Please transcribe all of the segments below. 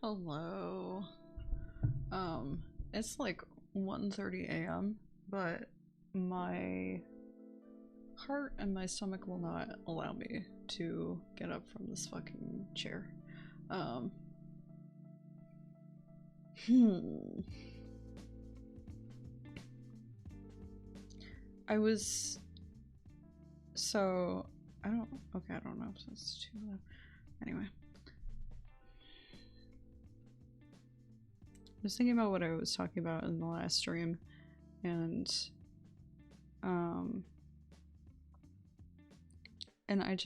Hello. It's like 1:30 a.m., but my heart and my stomach will not allow me to get up from this fucking chair. Um, hmm. I was so I don't okay, I don't know if that's too loud. Anyway. I was thinking about what I was talking about in the last stream, and um and I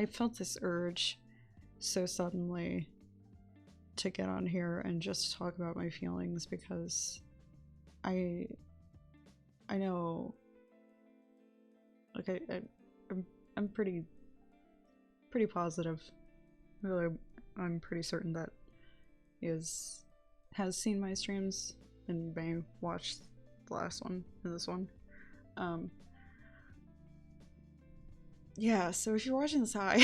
felt this urge so suddenly to get on here and just talk about my feelings because I I know like I'm pretty positive. Really, I'm pretty certain that he has seen my streams and may watch the last one and this one. Yeah, so if you're watching this, hi.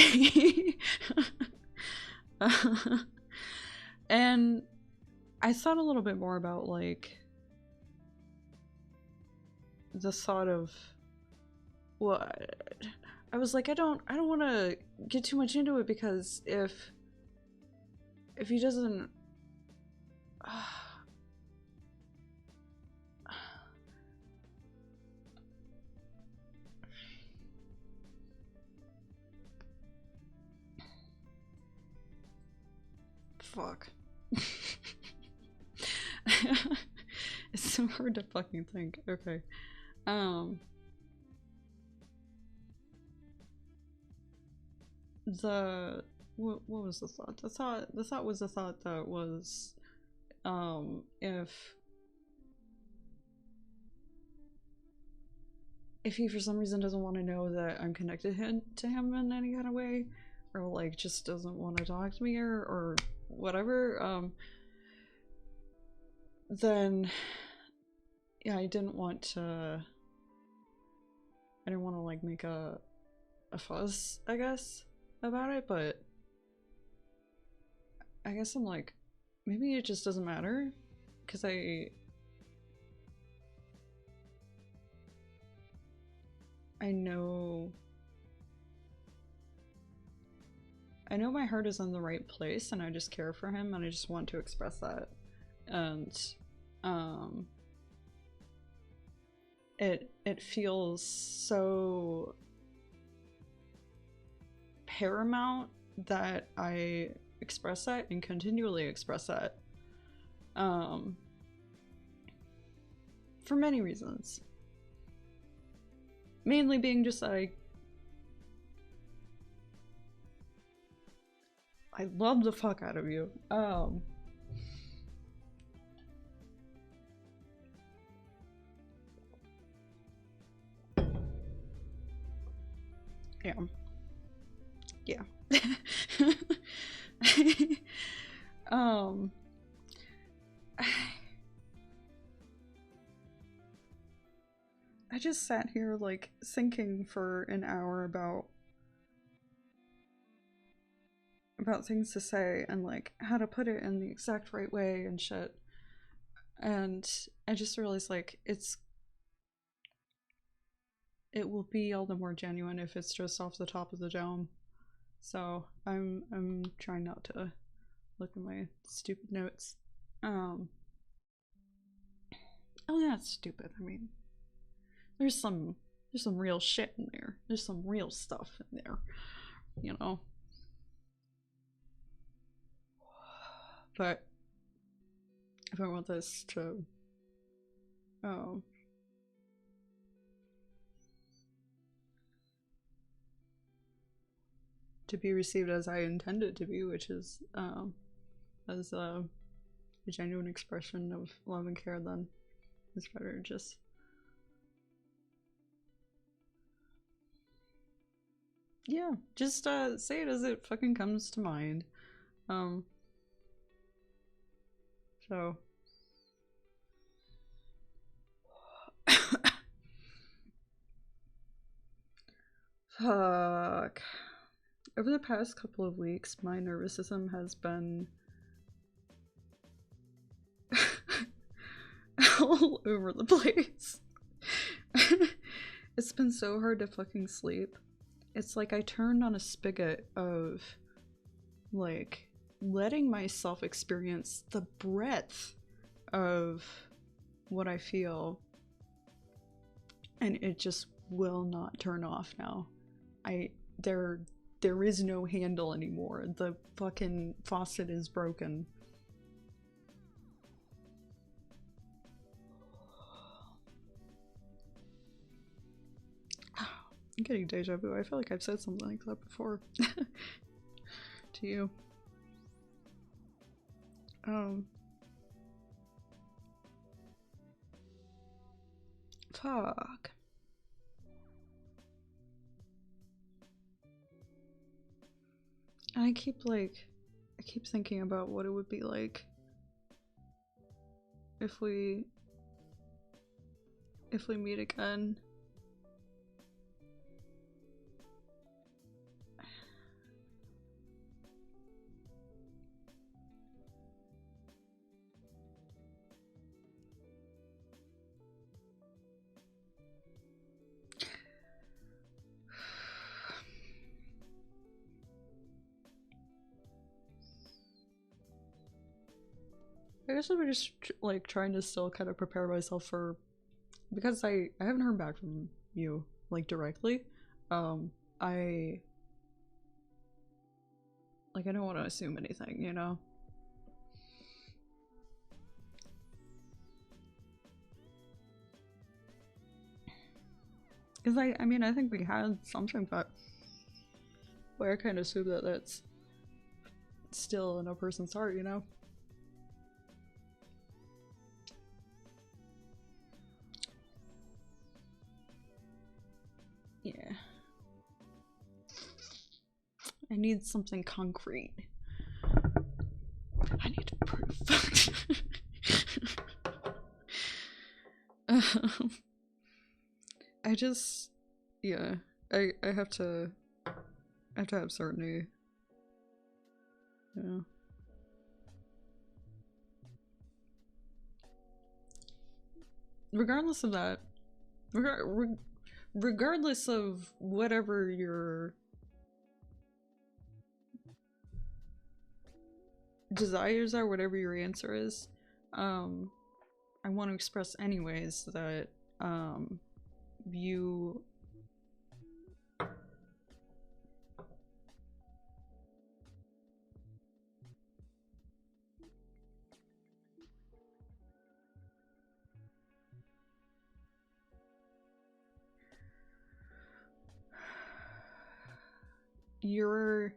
And I thought a little bit more about like the thought of, well, I was like, I don't want to get too much into it because if he doesn't fuck. It's so hard to fucking think. Okay. What was the thought? The thought was a thought that was if he for some reason doesn't want to know that I'm connected to him in any kind of way, or like just doesn't want to talk to me or whatever, then yeah, I didn't want to like make a fuss, I guess, about it, but I guess I'm like, maybe it just doesn't matter, because I know my heart is in the right place and I just care for him and I just want to express that. And it feels so paramount that I express that and continually express that. For many reasons. Mainly being just like, I love the fuck out of you. Yeah. Yeah. I just sat here like thinking for an hour about things to say and like how to put it in the exact right way and shit. And I just realized like it will be all the more genuine if it's just off the top of the dome. So I'm trying not to look at my stupid notes. Oh, that's stupid. I mean, there's some real shit in there. There's some real stuff in there, you know. But if I want this to to be received as I intend it to be, which is as a genuine expression of love and care, then it's better just yeah, just say it as it fucking comes to mind. So fuck. Over the past couple of weeks, my nervous system has been all over the place. It's been so hard to fucking sleep. It's like I turned on a spigot of, like, letting myself experience the breadth of what I feel, and it just will not turn off now. There is no handle anymore. The fucking faucet is broken. I'm getting deja vu. I feel like I've said something like that before. To you. Fuck. And I keep thinking about what it would be like if we meet again. I guess I'm just like trying to still kind of prepare myself for, because I haven't heard back from you like directly. I don't want to assume anything, you know? Because I mean, I think we had something, but I kind of assume that that's still in a person's heart, you know? Yeah. I need something concrete. I need proof. I just, yeah, I have to have certainty. Yeah. Regardless of that, regardless of whatever your desires are, whatever your answer is, I want to express anyways that you you're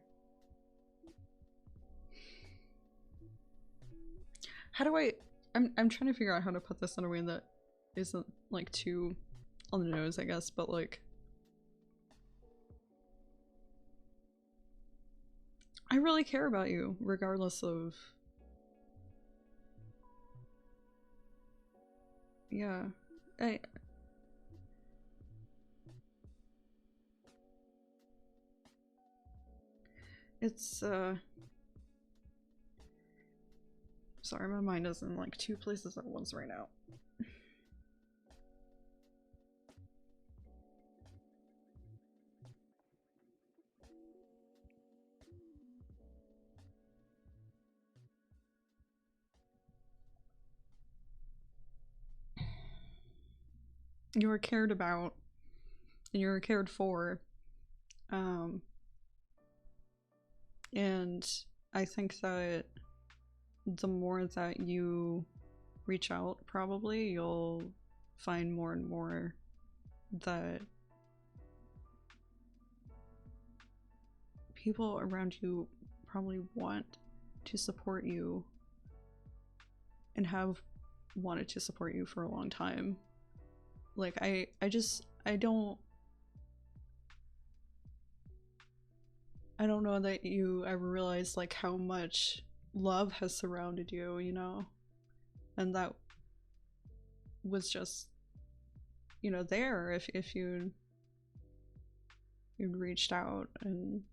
how do I'm trying to figure out how to put this in a way that isn't like too on the nose, I guess, but like I really care about you regardless of, yeah, it's sorry, my mind is in like two places at once right now. You are cared about and you're cared for, and I think that the more that you reach out, probably you'll find more and more that people around you probably want to support you and have wanted to support you for a long time. Like I don't know that you ever realized like how much love has surrounded you, you know? And that was just, you know, there if you'd reached out. And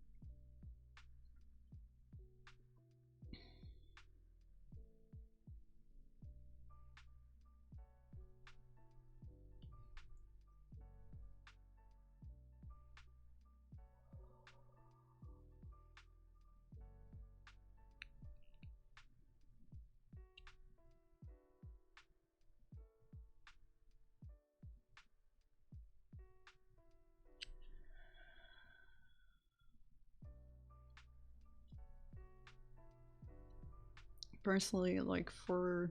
personally, like, for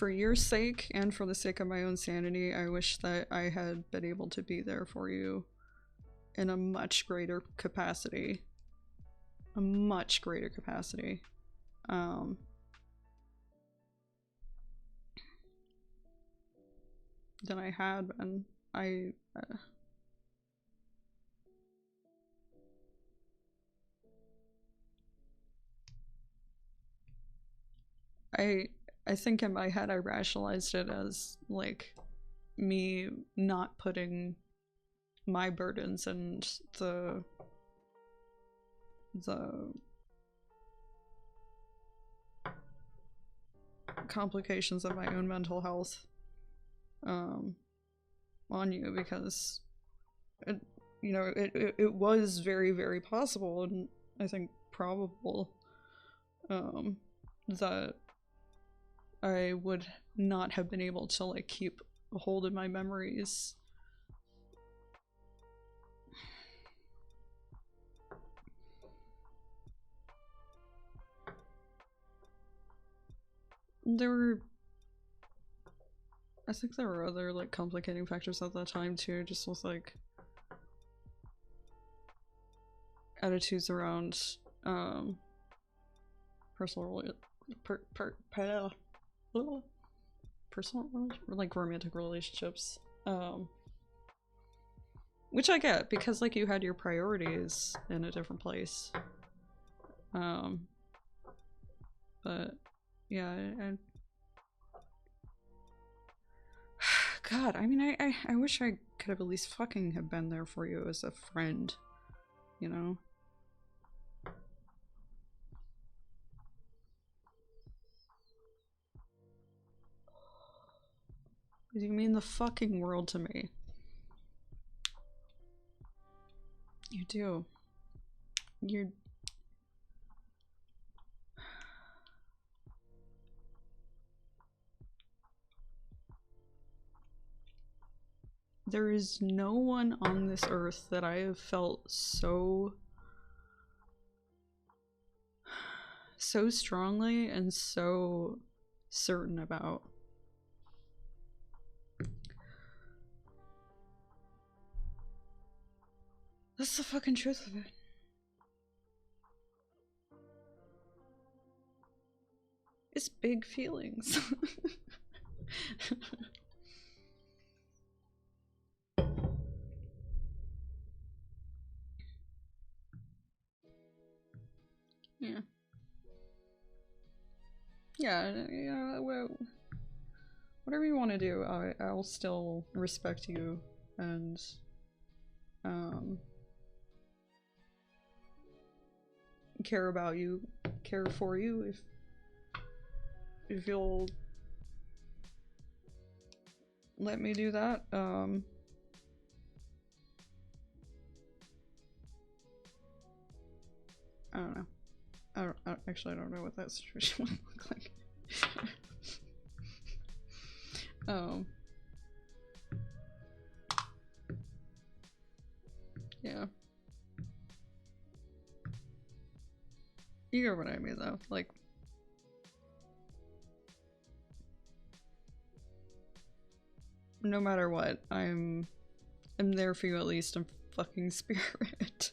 your sake and for the sake of my own sanity, I wish that I had been able to be there for you in a much greater capacity. A much greater capacity. Than I had been. I think in my head I rationalized it as like me not putting my burdens and the complications of my own mental health on you, because it, you know, it was very, very possible, and I think probable, that I would not have been able to like keep a hold of my memories. I think there were other like complicating factors at that time too, just with like attitudes around personal like romantic relationships, which I get, because like you had your priorities in a different place, but yeah, God, I mean, I wish I could have at least fucking have been there for you as a friend, you know? You mean the fucking world to me. You do. You're... There is no one on this earth that I have felt so strongly and so certain about. That's the fucking truth of it. It's big feelings. Yeah. Yeah, whatever you want to do, I'll still respect you and care about you, care for you, if you'll let me do that. I don't know. Actually, I don't know what that situation would look like. Yeah. You get what I mean, though. Like, no matter what, I'm there for you, at least in fucking spirit.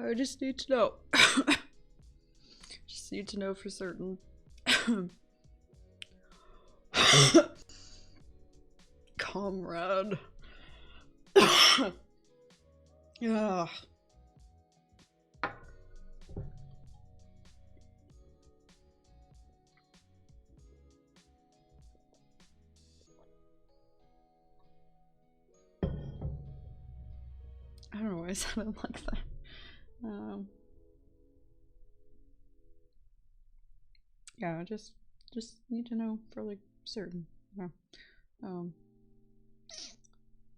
I just need to know. Just need to know for certain. Comrade. Yeah. I said it like that. Yeah, just need to know for like certain. Yeah.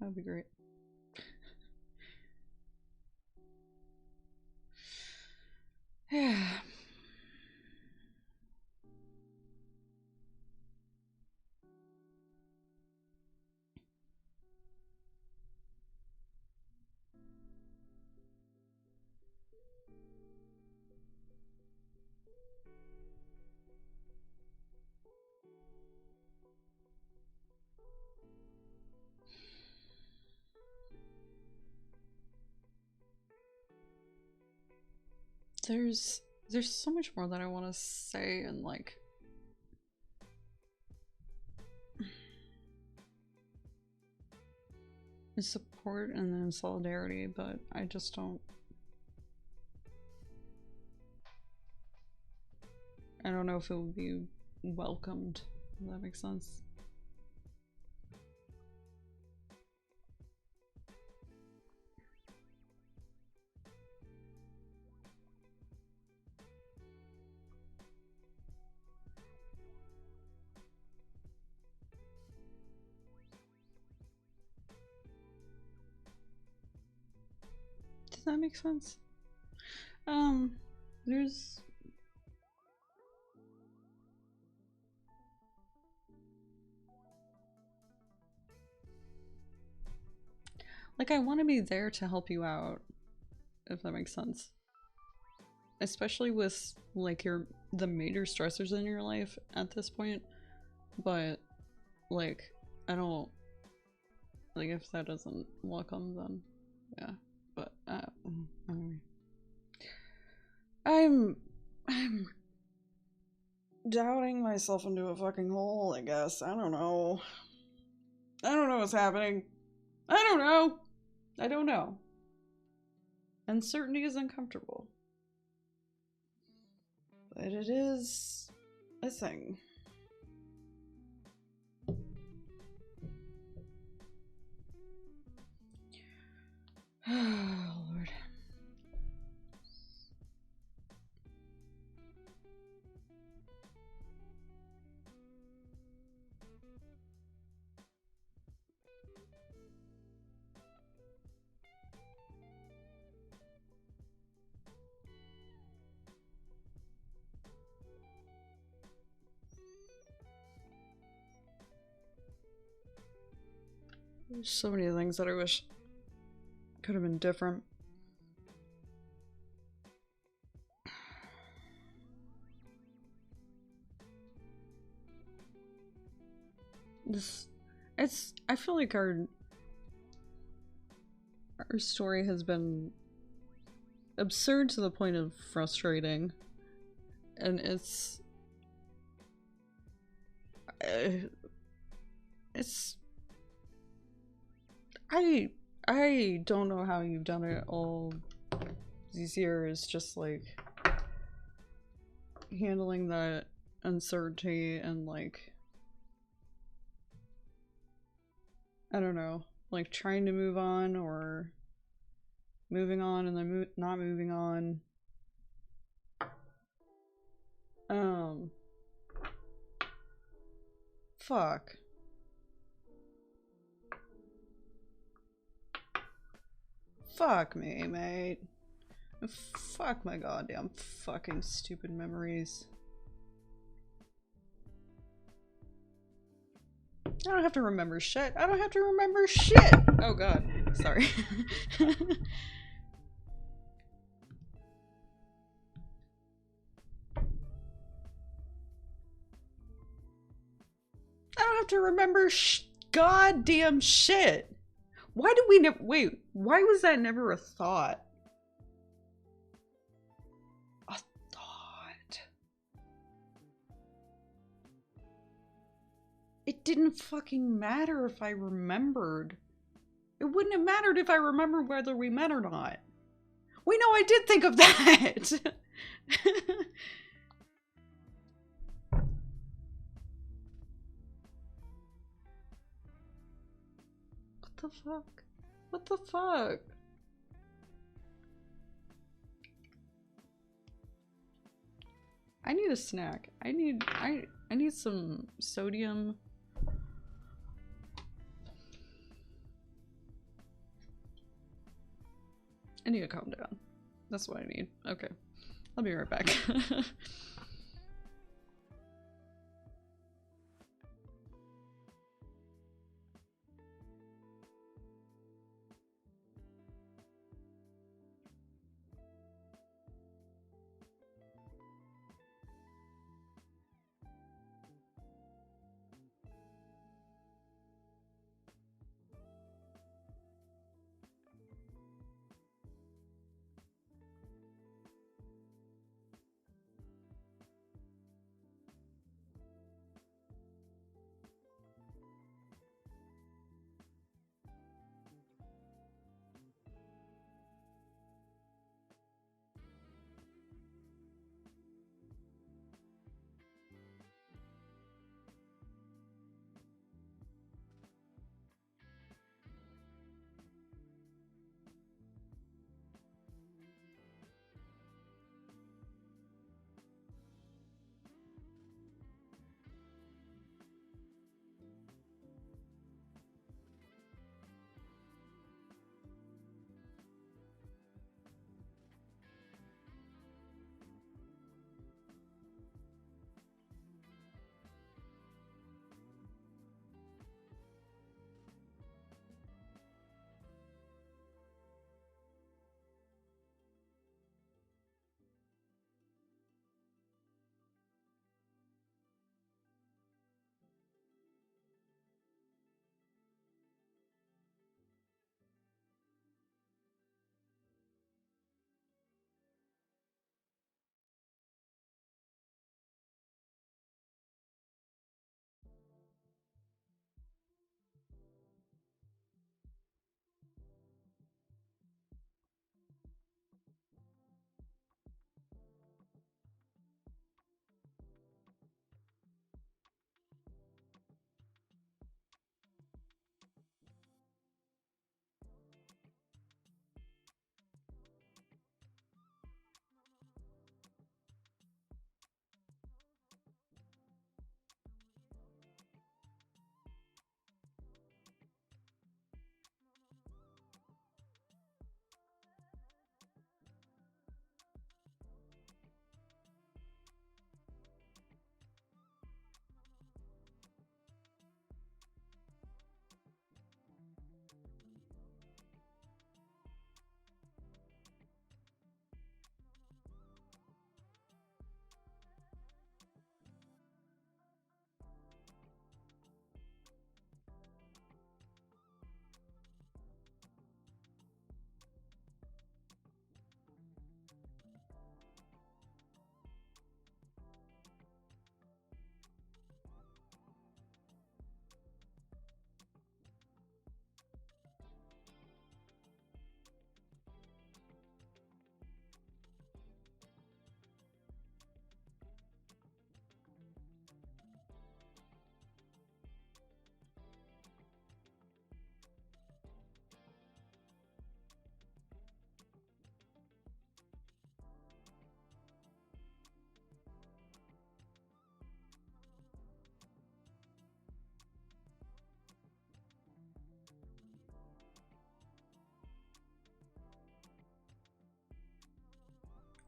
That'd be great. Yeah. There's so much more that I want to say, and like support and then solidarity, but I just don't. I don't know if it would be welcomed, if that makes sense. Does that make sense? There's like, I want to be there to help you out, if that makes sense. Especially with like the major stressors in your life at this point, but like I don't like if that doesn't welcome, then yeah. But I'm doubting myself into a fucking hole, I guess. I don't know. I don't know what's happening. I don't know. I don't know. Uncertainty is uncomfortable. But it is a thing. Oh, Lord. There's so many things that I wish could have been different. I feel like our story has been absurd to the point of frustrating, and I don't know how you've done it all these years, just like handling that uncertainty and like, I don't know, like trying to move on or moving on and then not moving on. Fuck. Fuck me, mate. Fuck my goddamn fucking stupid memories. I don't have to remember shit. I don't have to remember shit! Oh god. Sorry. I don't have to remember goddamn shit. Why did we never— wait, why was that never a thought? A thought. It didn't fucking matter if I remembered. It wouldn't have mattered if I remembered whether we met or not. Wait, no, I did think of that! What the fuck? What the fuck? I need a snack. I need some sodium. I need to calm down. That's what I need. Okay. I'll be right back.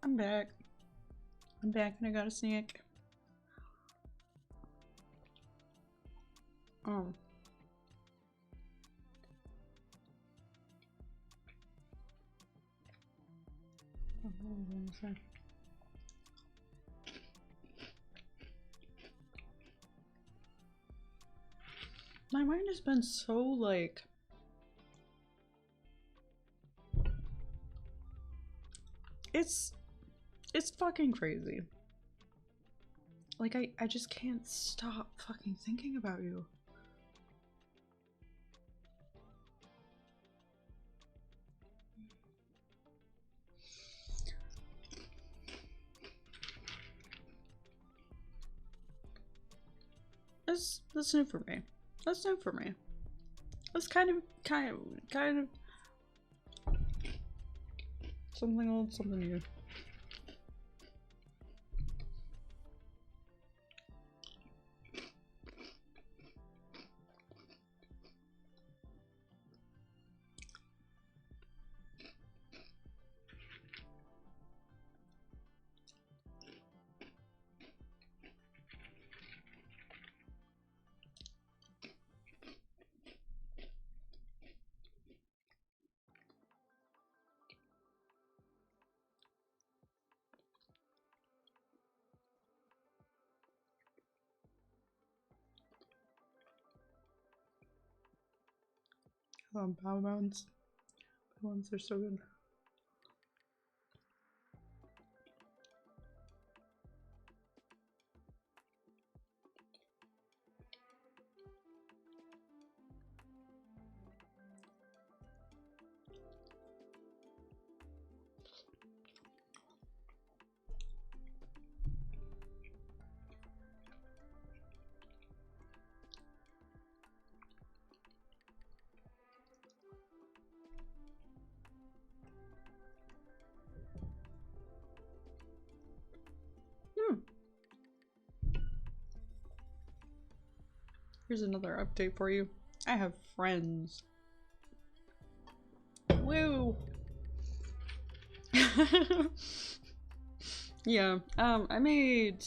I'm back. I'm back and I got a snack. Oh. My mind has been so like it's fucking crazy. Like I just can't stop fucking thinking about you. That's new for me. That's new for me. That's kind of something old, something new. Power mounts. The ones are so good. Here's another update for you. I have friends. Woo! Yeah, I made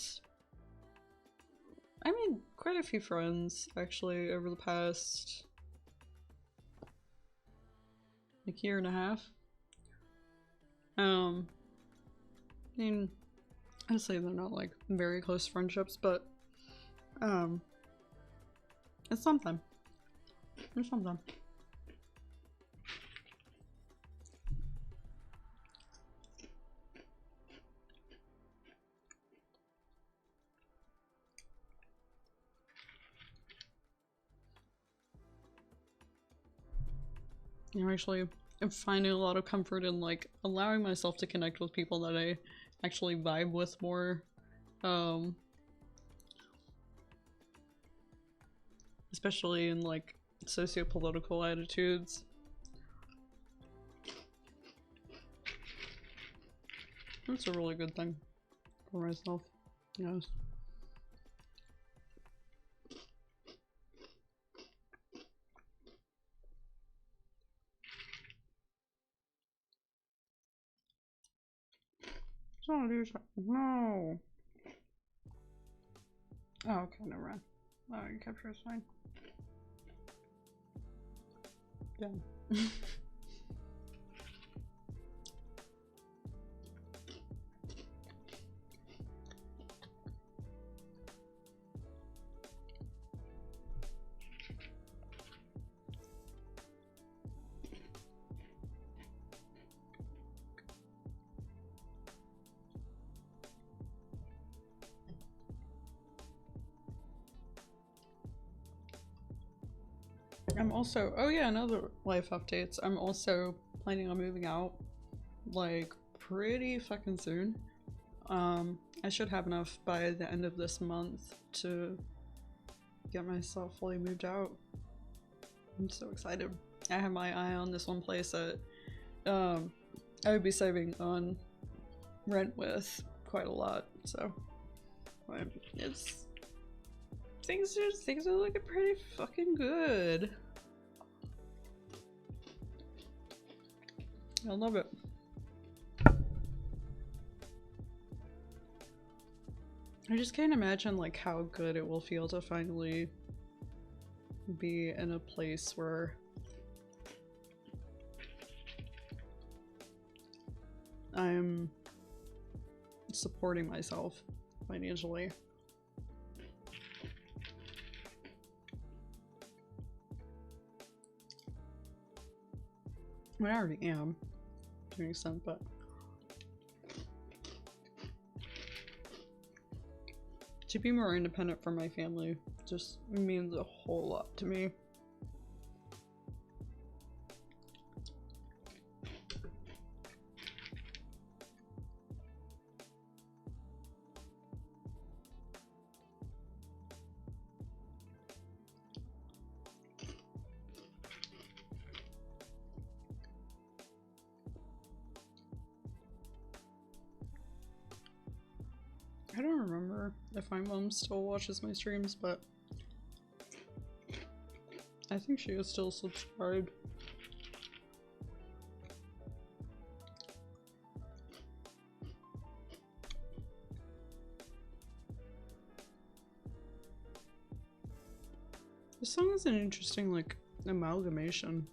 quite a few friends actually over the past like year and a half. I mean, I'd say they're not like very close friendships, but it's something. It's something. I'm actually finding a lot of comfort in like allowing myself to connect with people that I actually vibe with more. Especially in like socio-political attitudes. That's a really good thing for myself, yes. No. Oh, okay, never mind. Oh, you capture is fine. Done. I'm also, oh yeah, another life updates. I'm also planning on moving out like pretty fucking soon. I should have enough by the end of this month to get myself fully moved out. I'm so excited. I have my eye on this one place that I would be saving on rent with quite a lot, so it's things are looking pretty fucking good. I love it. I just can't imagine like how good it will feel to finally be in a place where I'm supporting myself financially. I mean, I already am to an extent, but to be more independent from my family just means a whole lot to me. I don't remember if my mom still watches my streams, but I think she is still subscribed. This song is an interesting, like, amalgamation.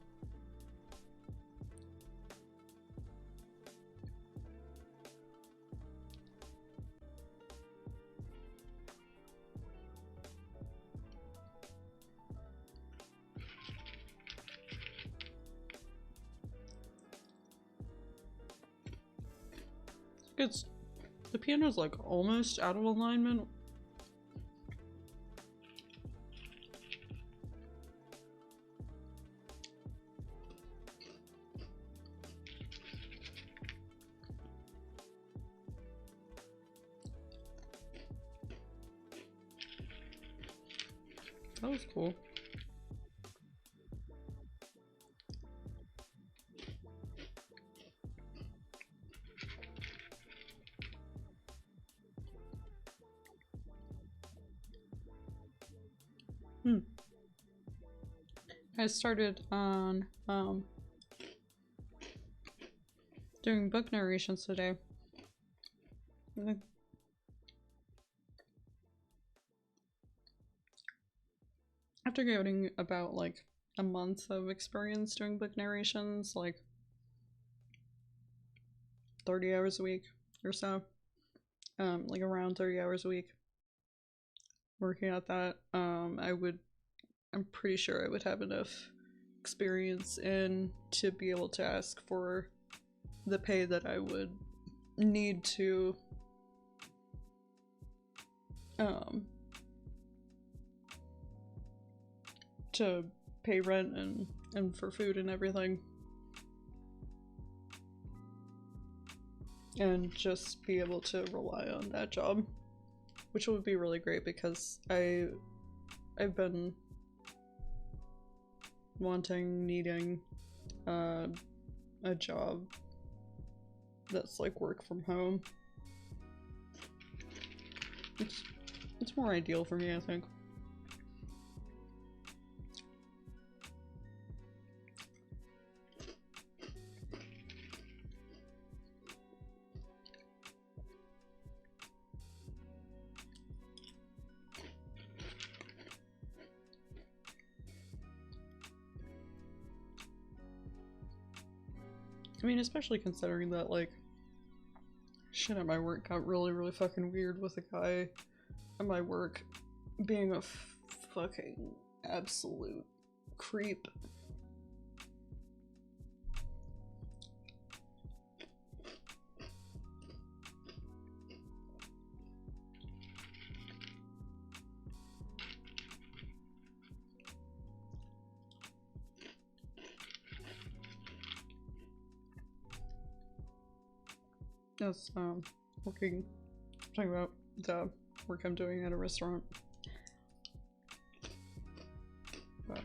It's the piano's like almost out of alignment. That was cool. I started on doing book narrations today. After getting about like a month of experience doing book narrations, like 30 hours a week or so, like around 30 hours a week working at that, I'm pretty sure I would have enough experience in to be able to ask for the pay that I would need to pay rent and for food and everything, and just be able to rely on that job, which would be really great because I've been needing a job that's like work from home. It's more ideal for me, I think. I mean, especially considering that, like, shit at my work got really fucking weird with a guy at my work being a fucking absolute creep. Yes, talking about the work I'm doing at a restaurant. But,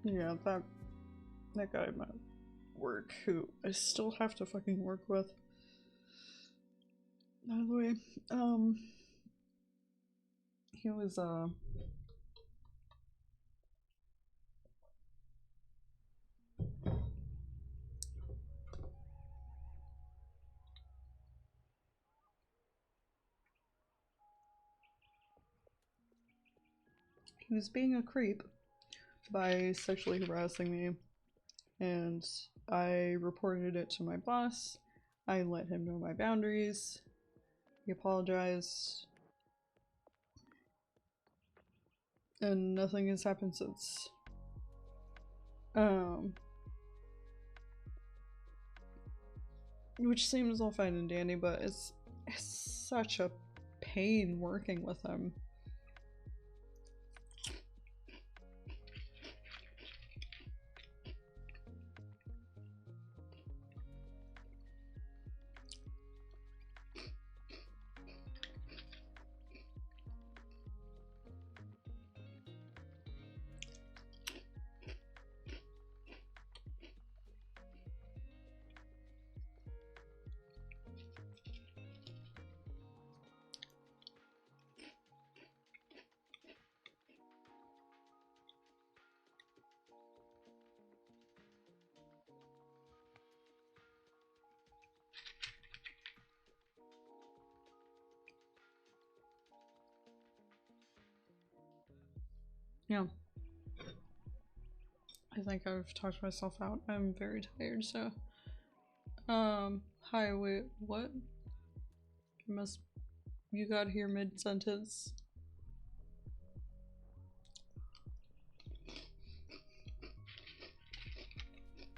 yeah, that guy at my work who I still have to fucking work with. By the way, he was being a creep by sexually harassing me, and I reported it to my boss. I let him know my boundaries. He apologized. And nothing has happened since. Which seems all fine and dandy, but it's such a pain working with him. Yeah. I think I've talked myself out. I'm very tired, so. Hi, wait, what? You got here mid-sentence.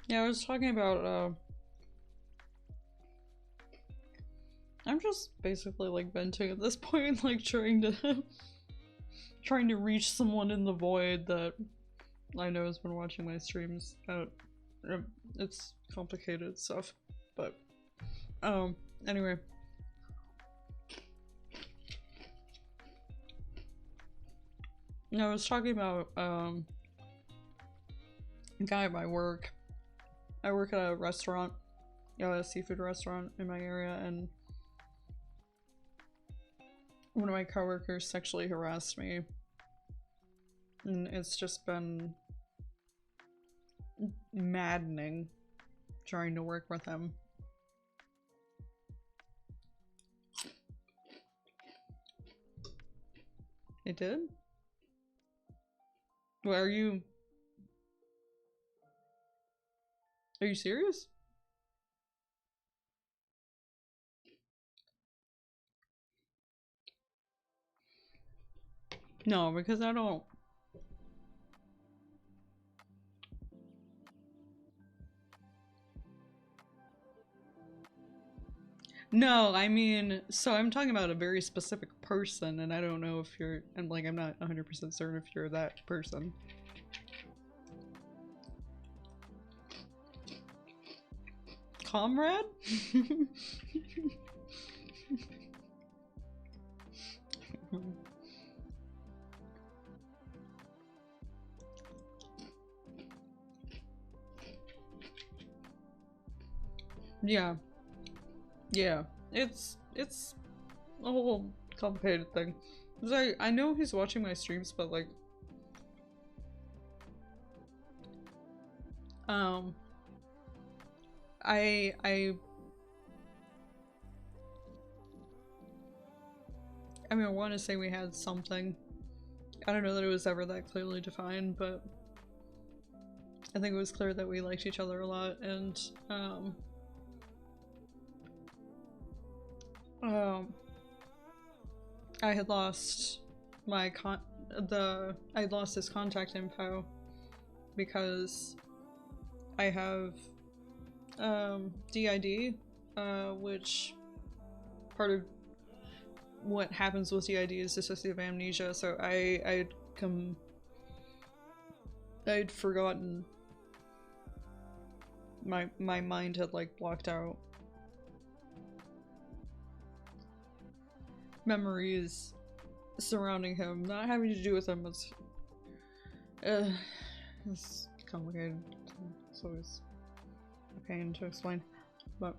Yeah, I was talking about, I'm just basically, like, venting at this point, like, trying to reach someone in the void that I know has been watching my streams. It's complicated stuff, but, anyway. No, I was talking about, a guy at my work. I work at a restaurant, a seafood restaurant in my area, and one of my coworkers sexually harassed me. And it's just been maddening trying to work with him. It did? Well, are you serious? No, because I don't. No, I mean, so I'm talking about a very specific person, and I don't know if you're, I'm not 100% certain if you're that person. Comrade? Yeah. Yeah. It's a whole complicated thing. I know he's watching my streams, but like I mean, I want to say we had something. I don't know that it was ever that clearly defined, but I think it was clear that we liked each other a lot, and I had lost my I lost his contact info because I have DID, which part of what happens with DID is dissociative amnesia, so I'd forgotten. My mind had like blocked out memories surrounding him, not having to do with him. It's complicated. It's always a pain to explain, but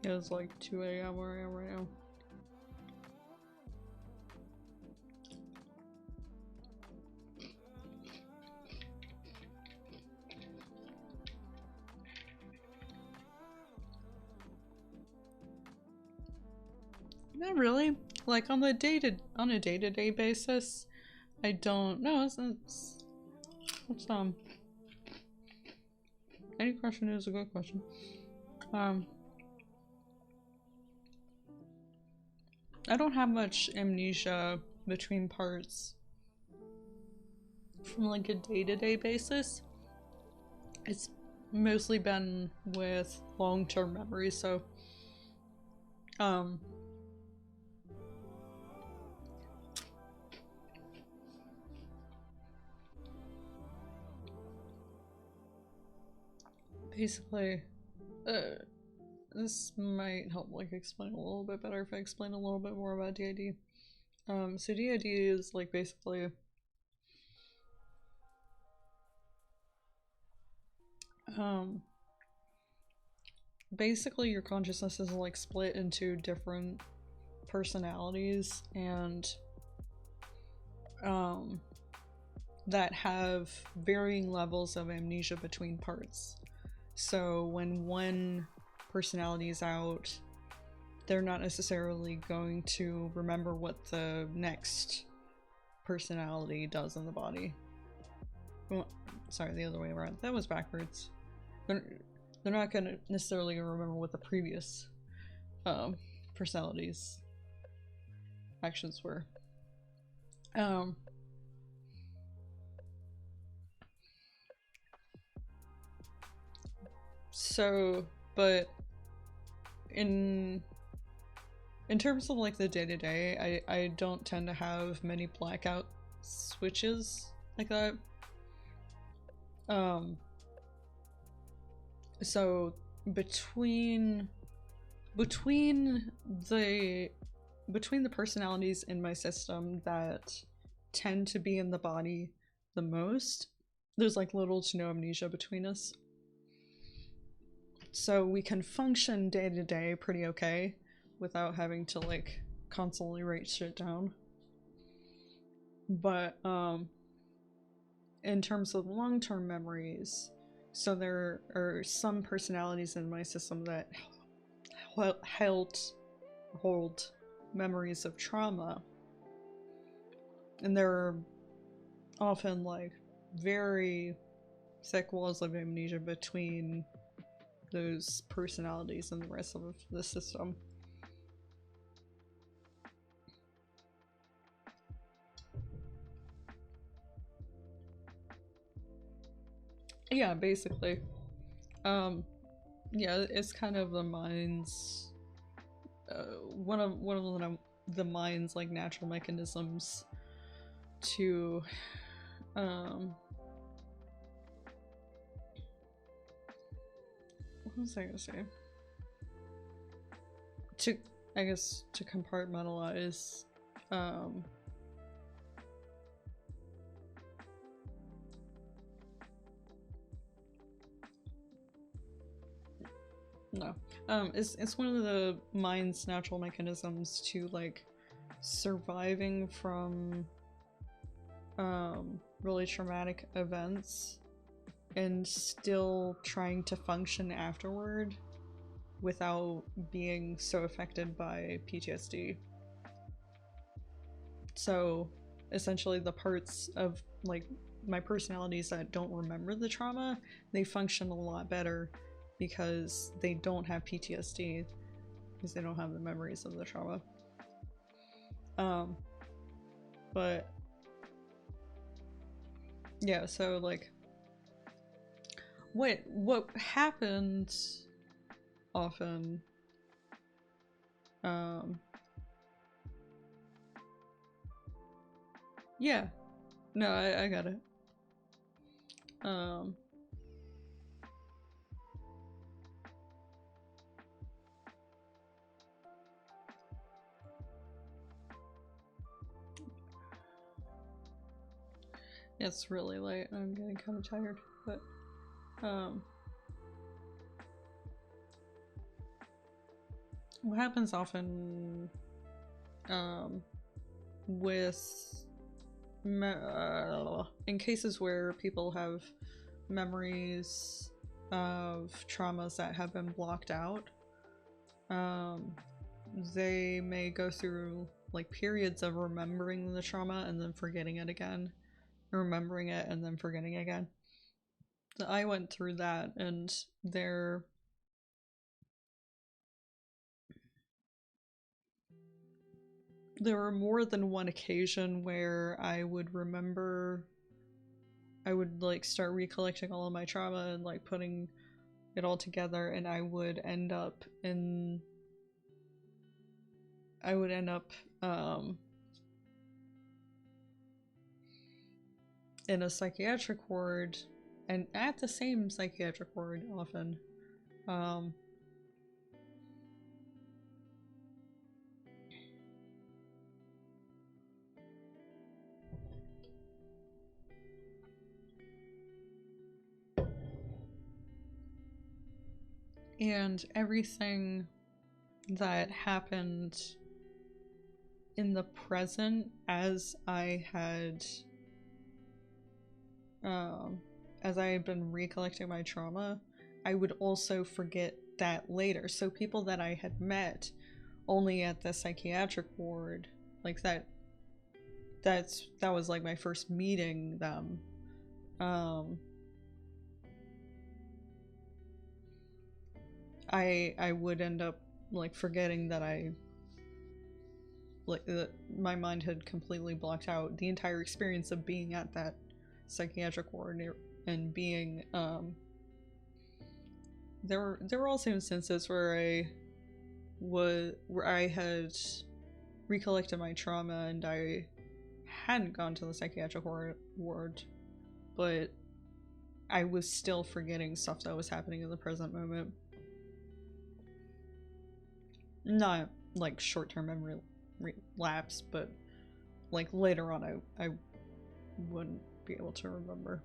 it's like 2 a.m. where I am right now. Not really. Like on a day-to-day basis, I don't know. It's any question is a good question. I don't have much amnesia between parts from like a day-to-day basis. It's mostly been with long-term memories, so basically, this might help like explain a little bit better if I explain a little bit more about DID. So DID is like basically basically your consciousness is like split into different personalities, and that have varying levels of amnesia between parts. So when one personality is out, they're not necessarily going to remember what the next personality does in the body. Well, sorry, the other way around. That was backwards. They're, they're not going to necessarily remember what the previous personalities' actions were. So, but in terms of like the day-to-day, I don't tend to have many blackout switches like that. So between the personalities in my system that tend to be in the body the most, there's like little to no amnesia between us. So we can function day to day pretty okay without having to like constantly write shit down. But in terms of long-term memories, so there are some personalities in my system that hold memories of trauma, and there are often like very thick walls of amnesia between those personalities and the rest of the system. Yeah, basically. Yeah, it's kind of the mind's one of the mind's like natural mechanisms to what was I gonna say? To, I guess, to compartmentalize no. It's one of the mind's natural mechanisms to like surviving from really traumatic events and still trying to function afterward without being so affected by PTSD. So essentially the parts of like my personalities that don't remember the trauma, they function a lot better because they don't have PTSD, because they don't have the memories of the trauma. But yeah, so like what happens often yeah, no, I got it. It's really late and I'm getting kind of tired, but what happens often with in cases where people have memories of traumas that have been blocked out, they may go through like periods of remembering the trauma and then forgetting it again, remembering it and then forgetting again. I went through that, and there were more than one occasion where I would like start recollecting all of my trauma and like putting it all together, and I would end up in a psychiatric ward, and at the same psychiatric ward often. And everything that happened in the present as I had been recollecting my trauma, I would also forget that later. So people that I had met only at the psychiatric ward. Like that was like my first meeting them. I would end up like forgetting that my mind had completely blocked out the entire experience of being at that psychiatric ward and being there were also instances where I had recollected my trauma and I hadn't gone to the psychiatric ward, but I was still forgetting stuff that was happening in the present moment. Not like short-term memory lapse, but like later on I wouldn't be able to remember.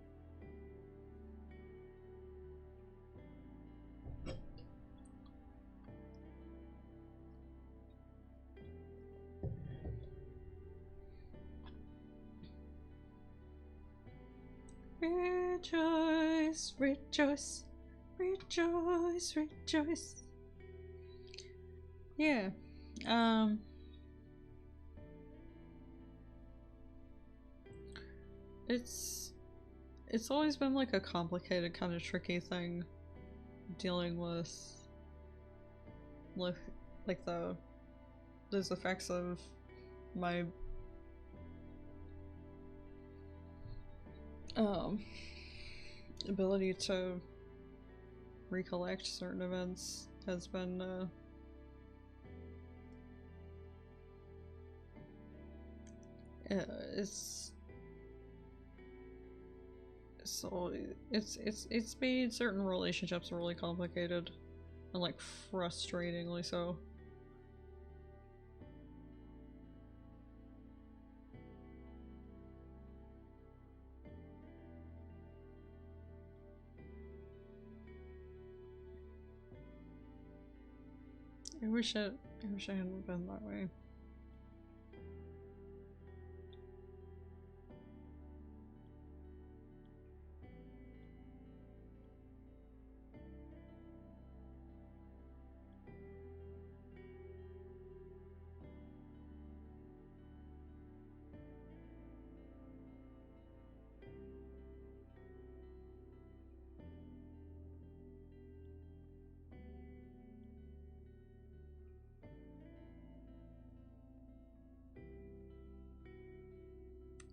Rejoice, rejoice, rejoice, rejoice. Yeah. It's always been like a complicated kind of tricky thing dealing with like those effects of my ability to recollect certain events has been it's so it's made certain relationships really complicated and like frustratingly so. I wish I hadn't been that way.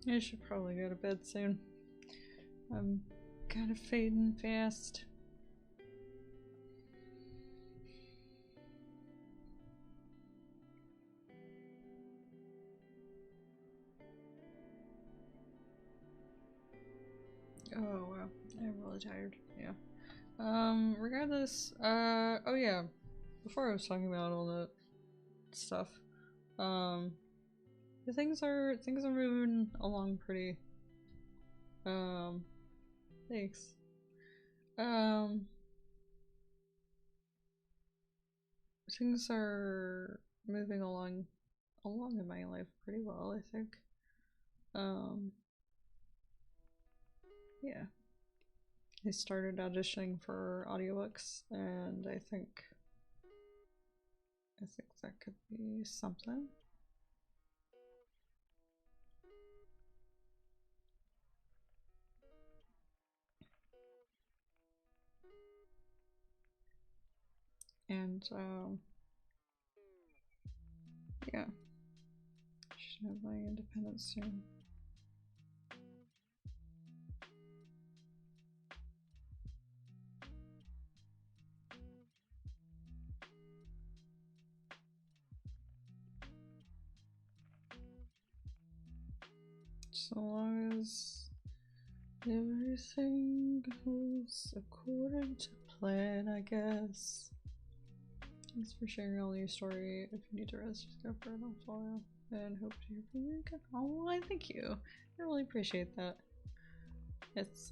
I should probably go to bed soon. I'm kind of fading fast. Oh wow, I'm really tired. Yeah. Regardless, oh yeah, before I was talking about all that stuff, things are moving along pretty. Thanks. Things are moving along in my life pretty well, I think. Yeah. I started auditioning for audiobooks, and I think that could be something. And yeah, should have my independence soon. So long as everything goes according to plan, I guess. Thanks for sharing all your story. If you need to rest, just go for it. I'll follow. And hope to hear from you again. Oh, I thank you. I really appreciate that. It's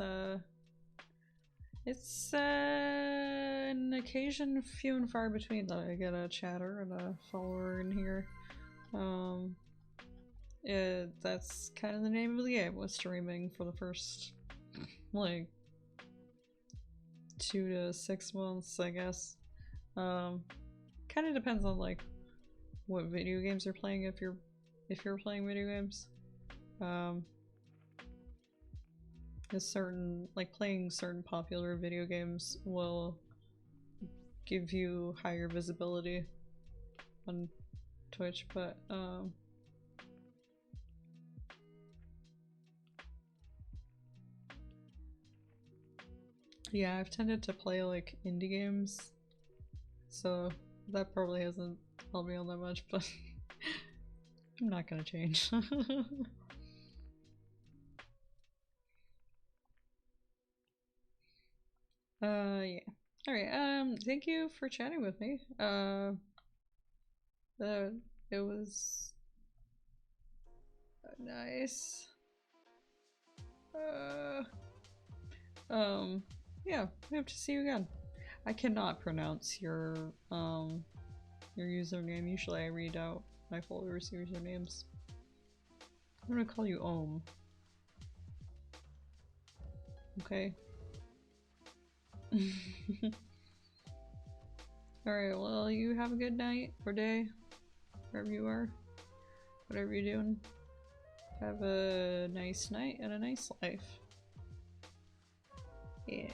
an occasion few and far between that I get a chatter and a follower in here. That's kind of the name of the game, was streaming for the first like 2 to 6 months, I guess. Kind of depends on like what video games you're playing if you're playing video games. A certain, like, playing certain popular video games will give you higher visibility on Twitch, but yeah, I've tended to play like indie games, so that probably hasn't helped me all that much, but I'm not gonna change. Yeah. Alright, thank you for chatting with me. It was nice. Yeah, we hope to see you again. I cannot pronounce your username. Usually I read out my followers' usernames. I'm gonna call you Ohm. Okay. Alright, well, you have a good night or day, wherever you are. Whatever you're doing. Have a nice night and a nice life. Yeah.